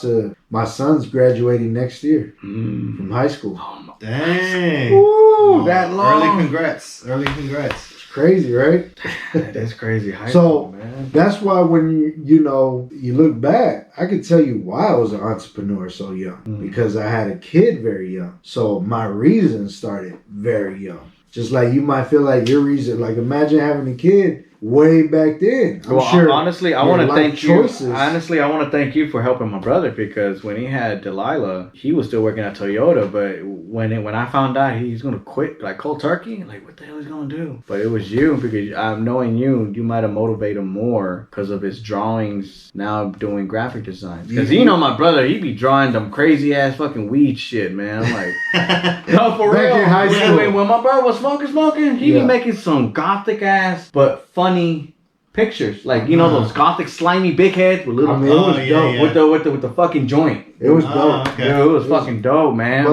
to my son's graduating next year from high school. Oh, dang. Ooh, that long. Early congrats. It's crazy, right? That's crazy. High So school, man. that's why when you look back, I could tell you why I was an entrepreneur so young. Because I had a kid very young. So my reason started very young. Just like you might feel like your reason, like imagine having a kid way back then. I'm sure. Honestly, I want to thank you. Honestly, I want to thank you for helping my brother, because when he had Delilah, he was still working at Toyota. But when I found out he's gonna quit like cold turkey, like what the hell is he gonna do? But it was you, because knowing you might have motivated him more because of his drawings. Now doing graphic designs, because my brother, he be drawing them crazy ass fucking weed shit, man. I'm like, no, for real. In high school. When my brother was smoking, he be making some gothic ass but funny pictures, like those gothic slimy big heads with little. I mean, it was dope. With the fucking joint. It was dope. Okay. Dude, it was fucking dope, man.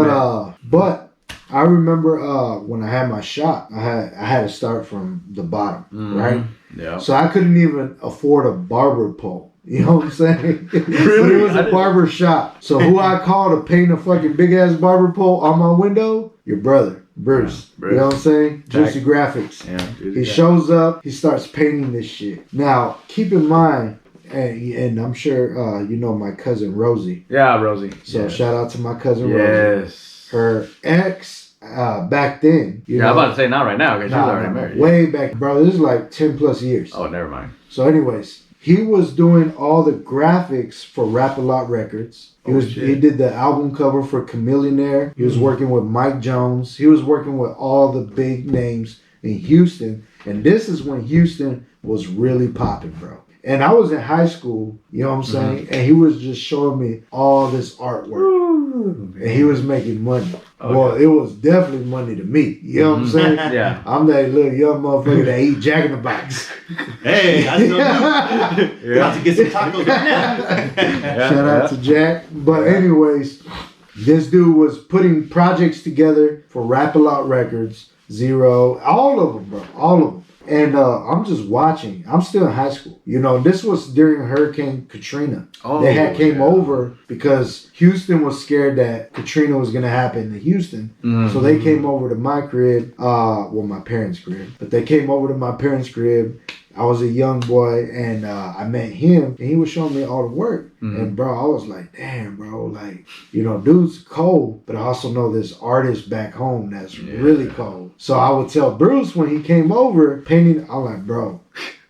But I remember when I had my shop, I had to start from the bottom, right? Yeah. So I couldn't even afford a barber pole. You know what I'm saying? Really? So it was a barber shop. So who I called to paint a fucking big ass barber pole on my window? Your brother. Bruce. You know what I'm saying? Juicy Graphix. Yeah, he shows up, he starts painting this shit. Now, keep in mind, and I'm sure you know my cousin Rosie. Yeah, Rosie. So shout out to my cousin Rosie. Yes. Her ex, back then. I'm about to say not right now, because she's already married. Way back, bro. This is like 10 plus years. Oh, never mind. So anyways, he was doing all the graphics for Rap-A-Lot Records. He did the album cover for Chameleonaire. He was working with Mike Jones. He was working with all the big names in Houston. And this is when Houston was really popping, bro. And I was in high school, you know what I'm saying? And he was just showing me all this artwork. And he was making money. Okay. Well, it was definitely money to me. You know what I'm saying? Yeah. I'm that little young motherfucker that eat Jack in the Box. Hey, I still do. About to get some tacos right now. Shout out to Jack. But anyways, this dude was putting projects together for Rap-A-Lot Records, Zero, all of them, bro. All of them. And I'm just watching. I'm still in high school. This was during Hurricane Katrina. They had came over because Houston was scared that Katrina was going to happen in Houston. So they came over to my crib. My parents' crib. But they came over to my parents' crib. I was a young boy, and I met him, and he was showing me all the work. And bro, I was like, damn, bro, like, dude's cold, but I also know this artist back home that's really cold. So I would tell Bruce when he came over painting, I'm like, bro,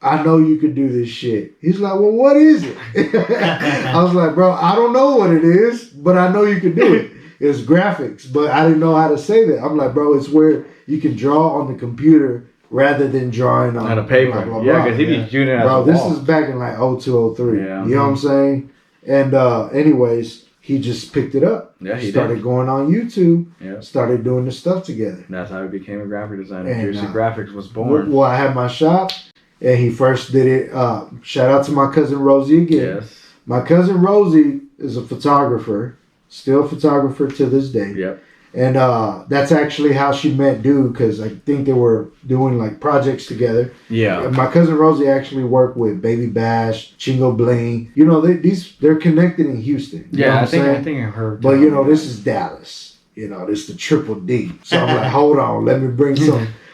I know you could do this shit. He's like, well, what is it? I was like, bro, I don't know what it is, but I know you could do it. It's graphics, but I didn't know how to say that. I'm like, bro, it's where you can draw on the computer rather than drawing on a paper. Blah, blah, yeah, because he be shooting at bro, the this wall. is back in like 02, 03. Yeah. You know what I'm saying? And anyways, he just picked it up. Yeah, he started going on YouTube. Yeah. Started doing the stuff together. That's how he became a graphic designer. Juicy Graphix was born. Well, I had my shop, and he first did it. Shout out to my cousin Rosie again. Yes. My cousin Rosie is a photographer, still a photographer to this day. Yep. And that's actually how she met dude, because I think they were doing like projects together. Yeah. And my cousin Rosie actually worked with Baby Bash, Chingo Bling. They're connected in Houston. Yeah, I think I heard. But this is Dallas. This is the Triple D. So I'm like, hold on, let me bring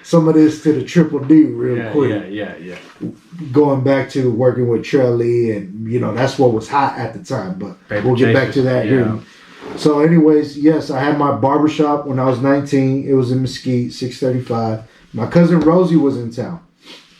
some of this to the Triple D real quick. Yeah. Going back to working with Trell Lee, and that's what was hot at the time. But we'll get back to that here. So anyways, yes, I had my barbershop when I was 19. It was in Mesquite, 635. My cousin Rosie was in town.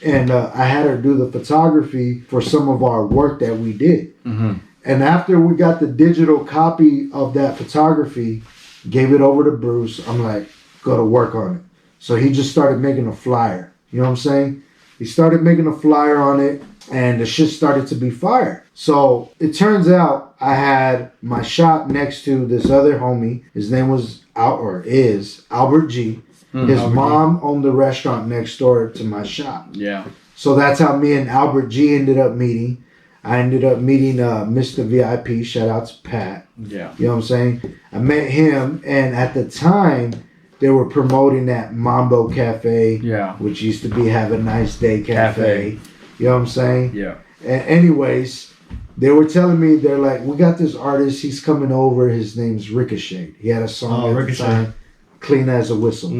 And I had her do the photography for some of our work that we did. And after we got the digital copy of that photography, gave it over to Bruce. I'm like, go to work on it. So he just started making a flyer. You know what I'm saying? He started making a flyer on it, and the shit started to be fire. So it turns out I had my shop next to this other homie. His name is Albert G. His mom owned the restaurant next door to my shop. Yeah. So that's how me and Albert G ended up meeting. I ended up meeting Mr. VIP. Shout out to Pat. Yeah. You know what I'm saying? I met him, and at the time, they were promoting that Mambo Cafe, which used to be Have a Nice Day Cafe. You know what I'm saying? Yeah. And anyways, they were telling me, they're like, we got this artist, he's coming over, his name's Ricochet. He had a song at the time, Clean as a Whistle.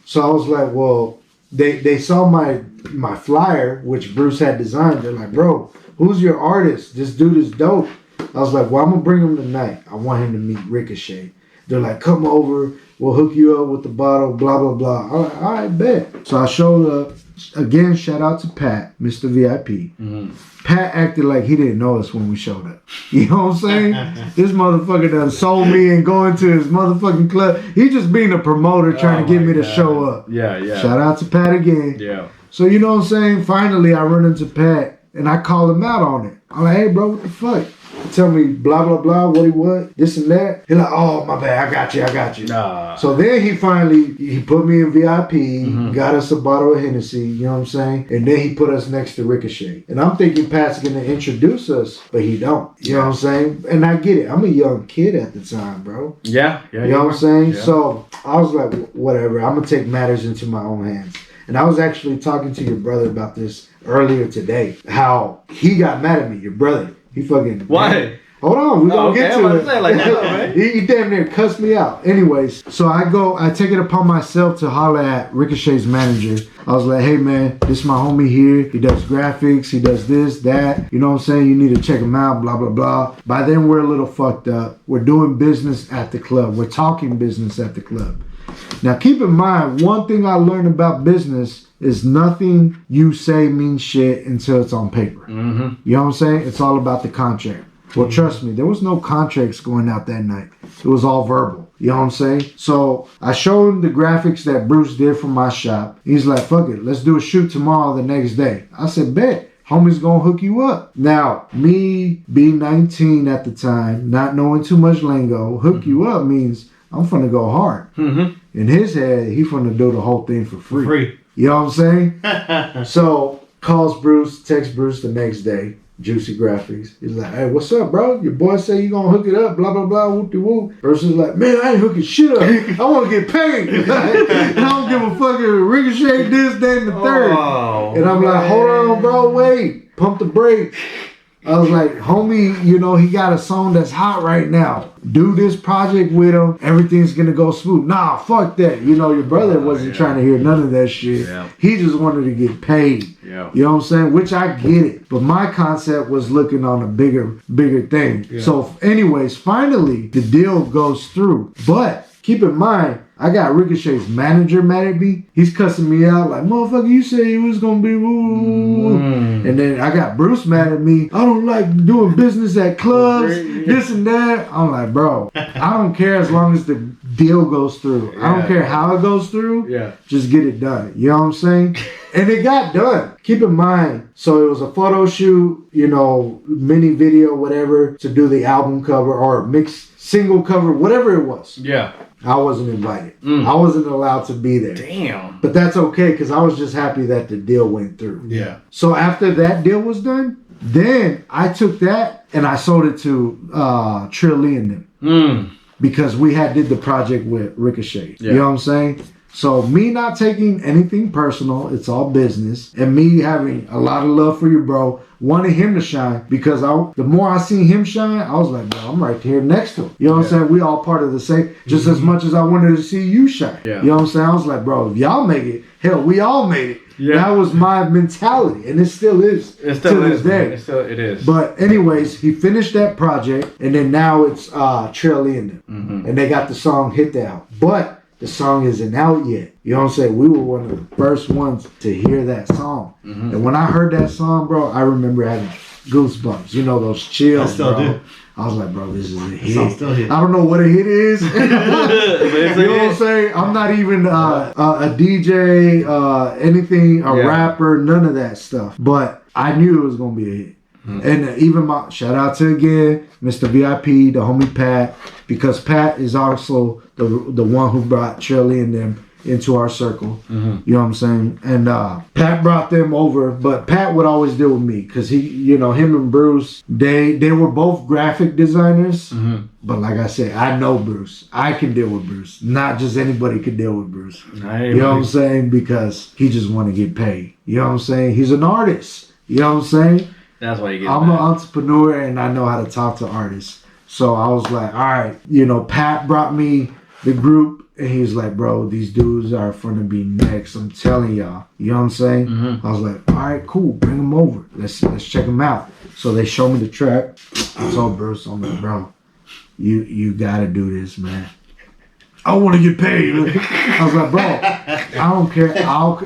So I was like, well, they saw my flyer, which Bruce had designed. They're like, bro, who's your artist? This dude is dope. I was like, well, I'm going to bring him tonight. I want him to meet Ricochet. They're like, come over, we'll hook you up with the bottle, blah, blah, blah. I'm like, all right, bet. So I showed up. Again, shout out to Pat, Mr. VIP. Pat acted like he didn't know us when we showed up. You know what I'm saying? This motherfucker done sold me and going to his motherfucking club. He just being a promoter trying to get me to show up. Yeah. Shout out to Pat again. Yeah. So you know what I'm saying? Finally, I run into Pat and I call him out on it. I'm like, hey, bro, what the fuck? Tell me blah, blah, blah, what, this and that. He's like, oh, my bad, I got you. Nah. So then he put me in VIP, got us a bottle of Hennessy, you know what I'm saying? And then he put us next to Ricochet. And I'm thinking Pat's going to introduce us, but he don't. You know what I'm saying? And I get it. I'm a young kid at the time, bro. Yeah. You know what I'm saying? Yeah. So I was like, whatever, I'm going to take matters into my own hands. And I was actually talking to your brother about this earlier today, how he got mad at me, your brother. He fucking... Why? Hold on, we're going to get to it. Like, no, right? He damn near cussed me out. Anyways, so I take it upon myself to holler at Ricochet's manager. I was like, hey man, this is my homie here. He does graphics, he does this, that. You know what I'm saying? You need to check him out, blah, blah, blah. By then, we're a little fucked up. We're doing business at the club. We're talking business at the club. Now, keep in mind, one thing I learned about business is nothing you say means shit until it's on paper. You know what I'm saying? It's all about the contract. Well, trust me, there was no contracts going out that night. It was all verbal. You know what I'm saying? So I showed him the graphics that Bruce did from my shop. He's like, fuck it, let's do a shoot tomorrow the next day. I said, bet. Homie's gonna hook you up. Now, me being 19 at the time, not knowing too much lingo, hook you up means I'm finna go hard. In his head, he finna do the whole thing for free. You know what I'm saying? So, calls Bruce, texts Bruce the next day, Juicy Graphix. He's like, hey, what's up, bro? Your boy say you gonna hook it up, blah, blah, blah, whoop-de-whoop. Bruce is like, man, I ain't hooking shit up. I want to get paid. I don't give a fucking Ricochet this, that, and the third. And I'm like, hold on, bro, wait. Pump the brakes. I was like, homie, you know, he got a song that's hot right now. Do this project with him. Everything's going to go smooth. Nah, fuck that. You know, your brother wasn't trying to hear none of that shit. He just wanted to get paid. You know what I'm saying? Which I get it. But my concept was looking on a bigger thing. So anyways, finally, the deal goes through. But keep in mind, I got Ricochet's manager mad at me. He's cussing me out like, motherfucker, you said you was going to be woo. And then I got Bruce mad at me. I don't like doing business at clubs, this and that. I'm like, bro, I don't care as long as the deal goes through. I don't care how it goes through. Just get it done. You know what I'm saying? And it got done. Keep in mind, so it was a photo shoot, you know, mini video, whatever, to do the album cover or mixed single cover, whatever it was. I wasn't invited. I wasn't allowed to be there. Damn. But that's okay, because I was just happy that the deal went through. So after that deal was done, then I took that and I sold it to Trill Lee and them. Because we did the project with Ricochet. You know what I'm saying? So me not taking anything personal, it's all business, and me having a lot of love for you, bro, wanting him to shine, because the more I seen him shine, I was like, bro, I'm right here next to him. You know what I'm saying? We all part of the same, just as much as I wanted to see you shine. You know what I'm saying? I was like, bro, if y'all make it, hell, we all made it. That was my mentality, and it still is to this day. It is. But anyways, he finished that project, and then now it's Trill Lee and them, and they got the song Hit the Out. But the song isn't out yet. You know what I'm saying? We were one of the first ones to hear that song. And when I heard that song, bro, I remember having goosebumps. You know, those chills, bro. Do. I was like, bro, this is a hit. I don't know what a hit is. You know what I'm saying? I'm not even a DJ, anything, a rapper, none of that stuff. But I knew it was going to be a hit. And even my shout out to again Mr. VIP, the homie Pat, because Pat is also the one who brought Shirley and them into our circle. You know what I'm saying? And Pat brought them over, but Pat would always deal with me because he, you know, him and Bruce, they were both graphic designers. But like I said, I know Bruce. I can deal with Bruce. Not just anybody could deal with Bruce. You know what I'm saying? Because he just want to get paid. You know what I'm saying? He's an artist. You know what I'm saying? That's why you get I'm an entrepreneur and I know how to talk to artists. So I was like, all right, you know, Pat brought me the group and he was like, bro, these dudes are gonna be next. I'm telling y'all. You know what I'm saying? Mm-hmm. I was like, all right, cool, bring them over. Let's check them out. So they showed me the track. I told Bruce, I'm like, bro, you gotta do this, man. I want to get paid. I was like, bro, I don't care.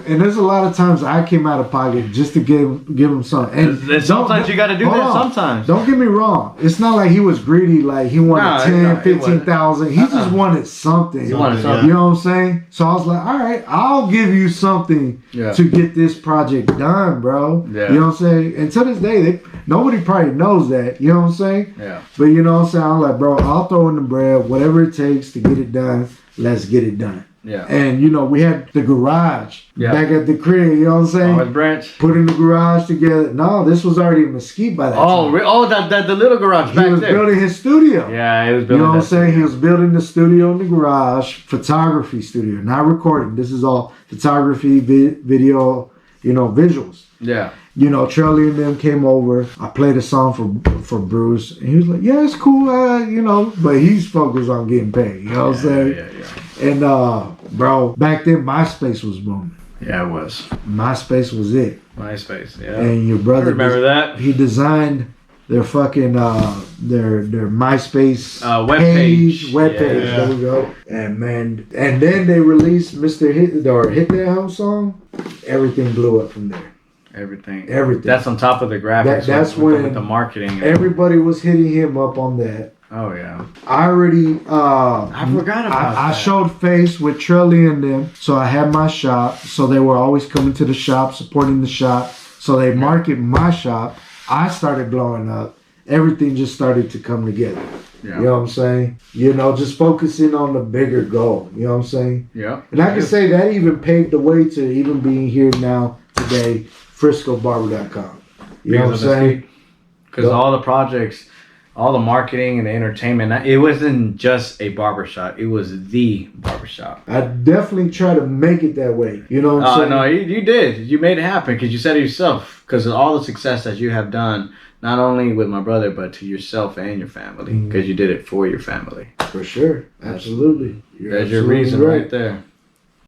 And there's a lot of times I came out of pocket just to give him something. And sometimes you got to do that. Sometimes. Don't get me wrong. It's not like he was greedy. Like he wanted 10, 15,000. He just wanted something. He wanted something. You know what I'm saying? So I was like, all right, I'll give you something to get this project done, bro. Yeah. You know what I'm saying? And to this day, nobody probably knows that. You know what I'm saying? Yeah. But you know what I'm saying? I'm like, bro, I'll throw in the bread, whatever it takes to get it done. Let's get it done. Yeah. And you know, we had the garage back at the crib, you know what I'm saying? Oh, branch. Put in the garage together. No, this was already a Mesquite by that time. Oh, the little garage back there. He was building his studio. Yeah, he was building. You know what I'm saying? He was building the studio in the garage, photography studio, not recording. This is all photography, video, you know, visuals. Yeah. You know, Charlie and them came over. I played a song for Bruce, and he was like, "Yeah, it's cool," you know. But he's focused on getting paid. You know what I'm saying? Yeah. And bro, back then MySpace was booming. Yeah, it was. MySpace was it. MySpace, yeah. And your brother, I remember that. He designed their fucking their MySpace webpage. Webpage. Yeah. There we go. And man, and then they released Mr. Hit That House song. Everything blew up from there. Everything. That's on top of the graphics. That's with the marketing. Everybody was hitting him up on that. Oh yeah. I already. I forgot about that. I showed face with Trelly and them, so I had my shop. So they were always coming to the shop, supporting the shop. So they market my shop. I started blowing up. Everything just started to come together. Yeah. You know what I'm saying? You know, just focusing on the bigger goal. You know what I'm saying? Yeah. And I can say that even paved the way to even being here now today. FriscoBarber.com. You know what I'm saying? Because all the projects, all the marketing and the entertainment, it wasn't just a barbershop. It was the barbershop. I definitely try to make it that way. You know what I'm saying? No, you did. You made it happen because you said it yourself. Because of all the success that you have done, not only with my brother, but to yourself and your family. Because you did it for your family. For sure. Absolutely. That's your reason right there.